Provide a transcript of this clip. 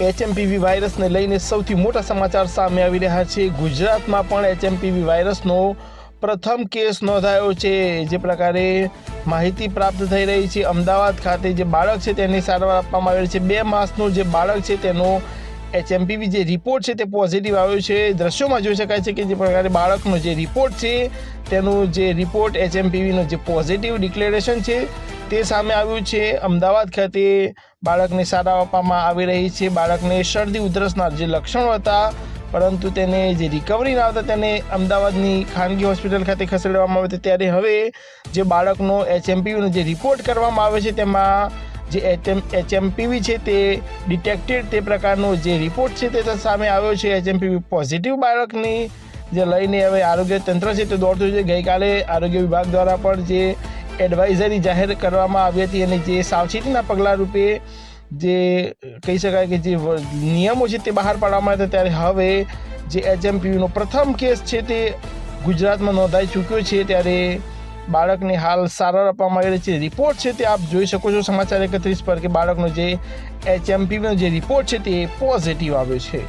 HMPV વાયરસને લઈને સૌથી મોટા સમાચાર સામે આવી રહ્યા છે। ગુજરાતમાં પણ એચએમપીવી વાયરસનો પ્રથમ કેસ નોંધાયો છે। જે પ્રકારે માહિતી પ્રાપ્ત થઈ રહી છે, અમદાવાદ ખાતે જે બાળક છે તેની સારવાર આપવામાં આવેલી છે। 2 માસનું જે બાળક છે તેનો એચએમપીવી જે રિપોર્ટ છે તે પોઝિટિવ આવ્યો છે। દ્રશ્યોમાં જોઈ શકાય છે કે જે પ્રકારે બાળકનો જે રિપોર્ટ છે તેનું જે રિપોર્ટ એચએમપીવીનો જે પોઝિટિવ ડિક્લેરેશન છે તે સામે આવ્યું છે। અમદાવાદ ખાતે બાળકને સારવાર આપવામાં આવી રહી છે। બાળકને શરદી ઉધરસના જે લક્ષણો હતા, પરંતુ તેને જે રિકવરી ના આવતા તેને અમદાવાદની ખાનગી હોસ્પિટલ ખાતે ખસેડવામાં આવ્યો હતો। ત્યારે હવે જે બાળકનો એચએમપીવીનો જે રિપોર્ટ કરવામાં આવે છે તેમાં જે એચએમપીવી છે તે ડિટેક્ટેડ તે પ્રકારનો જે રિપોર્ટ છે તે સામે આવ્યો છે। એચએમપીવી પોઝિટિવ બાળકની જે લઈને હવે આરોગ્ય તંત્ર છે તે દોડતું છે। ગઈકાલે આરોગ્ય વિભાગ દ્વારા પણ જે એડવાઇઝરી જાહેર કરવામાં આવી હતી અને જે સાવચેતીના પગલાં રૂપે જે કહી શકાય કે જે નિયમો છે તે બહાર પાડવામાં આવ્યા હતા। ત્યારે હવે જે એચએમપીવીનો પ્રથમ કેસ છે તે ગુજરાતમાં નોંધાઈ ચૂક્યો છે। ત્યારે બાળકને હાલ સારવાર આપવામાં આવી રહી છે। રિપોર્ટ છે તે આપ જોઈ શકો છો સમાચાર 31 પર કે બાળકનો જે એચએમપીવીનો જે રિપોર્ટ છે તે પોઝિટિવ આવ્યો છે।